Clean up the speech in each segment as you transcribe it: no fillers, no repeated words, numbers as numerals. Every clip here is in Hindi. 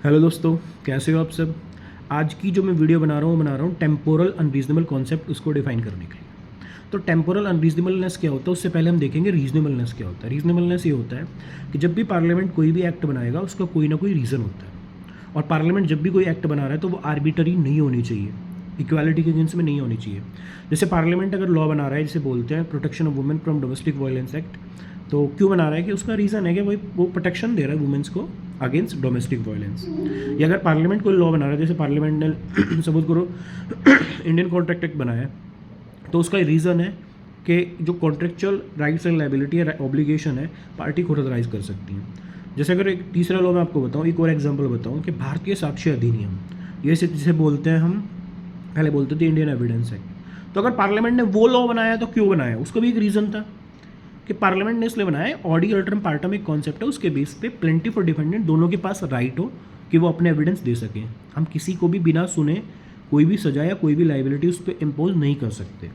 हेलो दोस्तों, कैसे हो आप सब। आज की जो मैं वीडियो बना रहा हूँ टेम्पोरल अनरीजनेबल कॉन्सेप्ट उसको डिफाइन करने के लिए। तो टेम्पोरल अनरीजनेबलनेस क्या होता है, उससे पहले हम देखेंगे रीजनेबलनेस क्या होता है। रीजनेबलनेस ये होता है कि जब भी पार्लियामेंट कोई भी एक्ट बनाएगा उसका कोई ना कोई रीज़न होता है। और पार्लियामेंट जब भी कोई एक्ट बना रहा है तो वो आर्बिटरी नहीं होनी चाहिए, इक्वालिटी के अगेंस्ट में नहीं होनी चाहिए। जैसे पार्लियामेंट अगर लॉ बना रहा है, जिसे बोलते हैं protection of women from domestic violence act, तो क्यों बना रहा है कि उसका रीज़न है कि वो प्रोटेक्शन दे रहा है वुमेन्स को अगेंस्ट डोमेस्टिक वायलेंस। या अगर पार्लियामेंट कोई लॉ बना रहा है, जैसे पार्लियामेंट ने सपोज करो इंडियन कॉन्ट्रैक्ट एक्ट बनाया है, तो उसका रीज़न है कि जो कॉन्ट्रेक्चुअल राइट्स एंड लाइबिलिटी है, ऑब्लिगेशन है, पार्टी खुद ऑथराइज कर सकती हैं। जैसे अगर एक तीसरा लॉ मैं आपको बताऊँ, एक और एग्जांपल बताऊँ कि भारतीय साक्ष्य अधिनियम, ये जिसे बोलते हैं हम, पहले बोलते थे इंडियन एविडेंस एक्ट। तो अगर पार्लियामेंट ने वो लॉ बनाया तो क्यों बनाया, उसका भी एक रीज़न था कि पार्लियामेंट ने इसलिए बनाया है, ऑडी अल्टरम पार्टम एक कॉन्सेप्ट है, उसके बेस पे प्लेंटिफ और डिफेंडेंट दोनों के पास राइट हो कि वो अपने एविडेंस दे सकें। हम किसी को भी बिना सुने कोई भी सजा या कोई भी लाइबिलिटी उस पर इम्पोज नहीं कर सकते।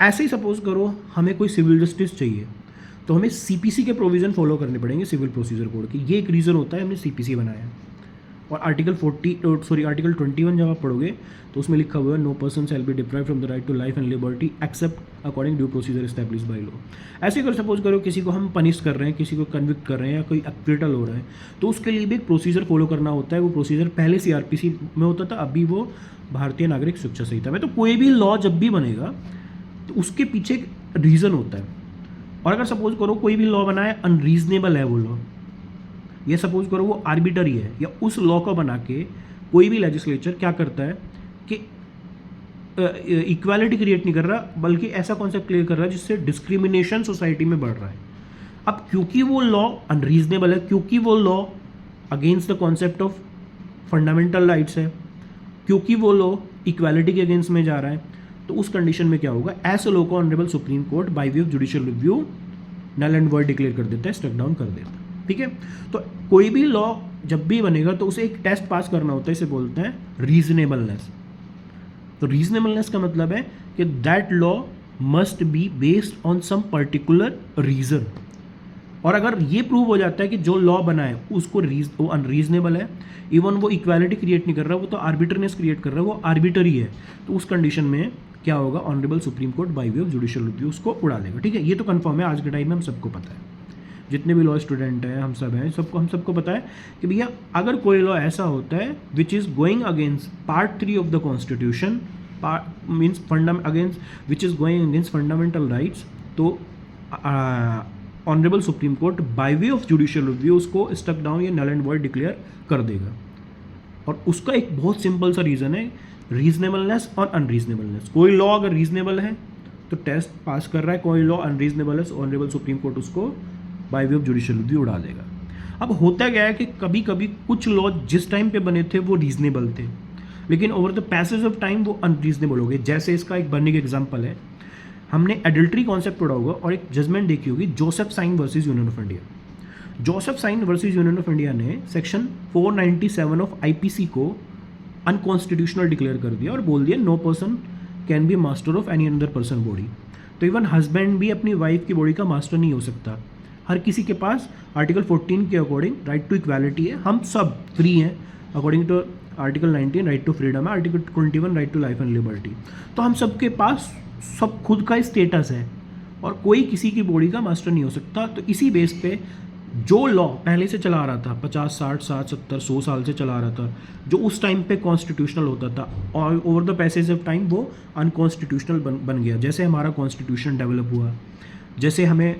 ऐसे ही सपोज करो हमें कोई सिविल जस्टिस चाहिए, तो हमें सीपीसी के प्रोविज़न फॉलो करने पड़ेंगे, सिविल प्रोसीजर कोड की। ये एक रीज़न होता है हमने सीपीसी बनाया है। और आर्टिकल 21 जब आप पढ़ोगे तो उसमें लिखा हुआ है, no person shall be deprive from the right to life and liberty except according due procedure establish by law. ऐसे अगर सपोज करो किसी को हम पनिश कर रहे हैं, किसी को कन्विक्ट कर रहे हैं या कोई एक्विटल हो रहा है, तो उसके लिए भी एक प्रोसीजर फॉलो करना होता है। वो प्रोसीजर पहले सीआरपीसी में होता था, अभी वो भारतीय नागरिक शिक्षा संहिता में। तो कोई भी लॉ जब भी बनेगा तो उसके पीछे एक रीज़न होता है। और अगर सपोज करो कोई भी लॉ बनाए अनरीजनेबल है वो लॉ, ये सपोज करो वो आर्बिटरी है, या उस लॉ को बना के कोई भी लेजिस्लेचर क्या करता है कि इक्वालिटी क्रिएट नहीं कर रहा, बल्कि ऐसा कॉन्सेप्ट क्लियर कर रहा है जिससे डिस्क्रिमिनेशन सोसाइटी में बढ़ रहा है। अब क्योंकि वो लॉ अनरीजनेबल है, क्योंकि वो law against the concept of fundamental rights है, क्योंकि वो लॉ इक्वालिटी के अगेंस्ट में जा रहा है, तो उस कंडीशन में क्या होगा, ऐसे लॉ को honourable supreme court by way of judicial review null and void declare कर देता है, स्ट्रक डाउन कर देता है। ठीक है, तो कोई भी लॉ जब भी बनेगा तो उसे एक टेस्ट पास करना होता है, इसे बोलते हैं रीजनेबलनेस। तो रीजनेबलनेस का मतलब है कि that law must be based on some particular reason. और अगर ये प्रूव हो जाता है कि जो लॉ बना है उसको वो अनरीजनेबल है, इवन वो इक्वालिटी क्रिएट नहीं कर रहा, वो तो आर्बिटरनेस क्रिएट कर रहा है, वो आर्बिटरी है, तो उस कंडीशन में क्या होगा, honourable supreme court by way of judicial review उसको उड़ा देगा। ठीक है, ये तो कंफर्म है, आज के टाइम में हम सबको पता है, जितने भी लॉ स्टूडेंट हैं हम सब हैं, हम सबको पता है कि भैया अगर कोई लॉ ऐसा होता है which is going against part 3 of the constitution, means against which is going against fundamental rights, तो honourable supreme court by way of judicial review उसको स्टक डाउन या नल एंड वॉइड डिक्लेयर कर देगा। और उसका एक बहुत सिंपल सा रीज़न है, रीजनेबलनेस और अनरीजनेबलनेस। कोई लॉ अगर रीजनेबल है तो टेस्ट पास कर रहा है, कोई लॉ अनरीजनेबल है, ऑनरेबल सुप्रीम कोर्ट उसको bye way of judicial review उड़ा देगा। अब होता क्या है कि कभी कभी कुछ लॉ जिस टाइम पे बने थे वो रीजनेबल थे, लेकिन over the passage of time वो अनरीजनेबल हो गए। जैसे इसका एक बर्निंग एग्जांपल है, हमने एडल्ट्री कॉन्सेप्ट पढ़ा होगा और एक जजमेंट देखी होगी, Joseph Shine versus Union of India. Joseph Shine versus Union of India ने सेक्शन 497 ऑफ आईपीसी को अनकॉन्स्टिट्यूशनल डिक्लेयर कर दिया और बोल दिया no person can be master of any another person body. तो इवन हस्बैंड भी अपनी वाइफ की बॉडी का मास्टर नहीं हो सकता। हर किसी के पास आर्टिकल 14 के अकॉर्डिंग राइट टू इक्वालिटी है, हम सब फ्री हैं according to article 19 right to freedom है, article 21 right to life and liberty. तो हम सबके पास सब खुद का स्टेटस है और कोई किसी की बॉडी का मास्टर नहीं हो सकता। तो इसी बेस पे जो लॉ पहले से चला आ रहा था, 50 60 60 70 100 साल से चला आ रहा था, जो उस टाइम पे कॉन्स्टिट्यूशनल होता था, और over the passage of time वो अनकॉन्स्टिट्यूशनल बन गया। जैसे हमारा कॉन्स्टिट्यूशन डेवलप हुआ, जैसे हमें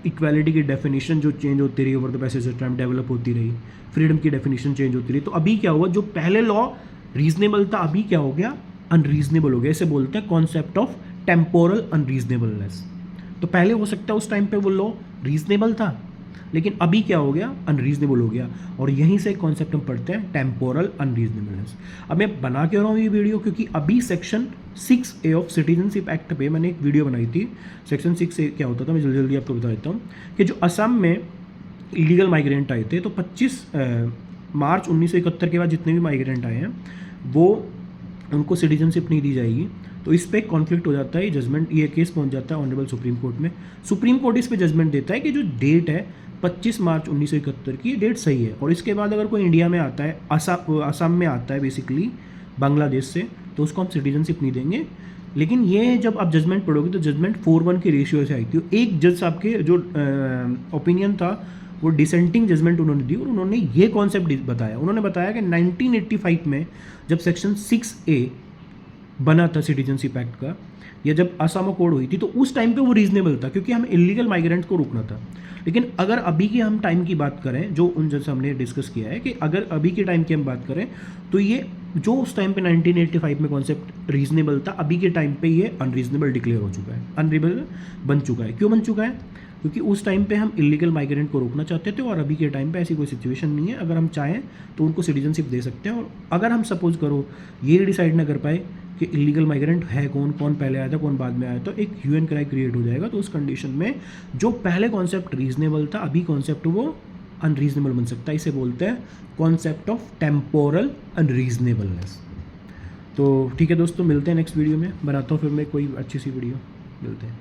इक्वालिटी की डेफिनेशन जो चेंज होती रही, over the passage of time develop होती रही, फ्रीडम की डेफिनेशन चेंज होती रही, तो अभी क्या हुआ, जो पहले लॉ रीजनेबल था अभी क्या हो गया, अनरीजनेबल हो गया। इसे बोलते हैं कॉन्सेप्ट ऑफ टेम्पोरल अनरीजनेबलनेस। तो पहले हो सकता है उस टाइम पे वो लॉ रीजनेबल था, लेकिन अभी क्या हो गया, अनरीजनेबल हो गया। और यहीं से कॉन्सेप्ट हम पढ़ते हैं टेम्पोरल अनरीजनेबलनेस। अब मैं बना क्यों रहा हूँ ये वीडियो, क्योंकि अभी section 6A of citizenship act पे मैंने एक वीडियो बनाई थी। सेक्शन 6A क्या होता था, मैं जल्दी जल्दी आपको बता देता हूँ कि जो असम में इलीगल माइग्रेंट आए थे, तो 25 मार्च 1971 के बाद जितने भी माइग्रेंट आए हैं वो उनको सिटीजनशिप नहीं दी जाएगी। तो इस पर कॉन्फ्लिक्ट हो जाता है, जजमेंट ये केस पहुंच जाता है ऑनरेबल सुप्रीम कोर्ट में। सुप्रीम कोर्ट इस पे जजमेंट देता है कि जो डेट है 25 मार्च 1971 की डेट सही है। और इसके बाद अगर कोई इंडिया में आता है, असम में आता है बेसिकली बांग्लादेश से, तो उसको हम सिटीजनशिप नहीं देंगे। लेकिन ये जब आप जजमेंट पढ़ोगे तो जजमेंट 4-1 के रेशियो से आई थी। एक जज साहब के जो ओपिनियन था वो डिसेंटिंग जजमेंट उन्होंने दी और उन्होंने ये कॉन्सेप्ट बताया। उन्होंने बताया कि 1985 में जब सेक्शन 6A बना था सिटीजनशिप एक्ट का, या जब असम कोड हुई थी, तो उस टाइम पे वो रीजनेबल था क्योंकि हमें इलीगल माइग्रेंट्स को रोकना था। लेकिन अगर अभी की हम टाइम की बात करें, जो उन जैसे हमने डिस्कस किया है कि अगर अभी के टाइम की हम बात करें तो ये जो उस टाइम पे 1985 में कॉन्सेप्ट रीजनेबल था, अभी के टाइम पे ये अनरीजनेबल डिक्लेयर हो चुका है, अनरीजनेबल बन चुका है। क्यों बन चुका है? क्योंकि उस टाइम पे हम इलीगल माइग्रेंट को रोकना चाहते थे और अभी के टाइम पे ऐसी कोई सिचुएशन नहीं है। अगर हम चाहें तो उनको सिटीजनशिप दे सकते हैं। और अगर हम सपोज करो ये डिसाइड ना कर पाए कि इलीगल माइग्रेंट है कौन, कौन पहले आया था, कौन बाद में आया, तो एक यूएन क्राई क्रिएट हो जाएगा। तो उस कंडीशन में जो पहले कॉन्सेप्ट रीजनेबल था, अभी कॉन्सेप्ट वो अनरीजनेबल बन सकता है। इसे बोलते हैं कॉन्सेप्ट ऑफ टेम्पोरल अनरीजनेबलनेस। तो ठीक है दोस्तों, मिलते हैं नेक्स्ट वीडियो में। बनाता हूँ फिर मैं कोई अच्छी सी वीडियो, मिलते हैं।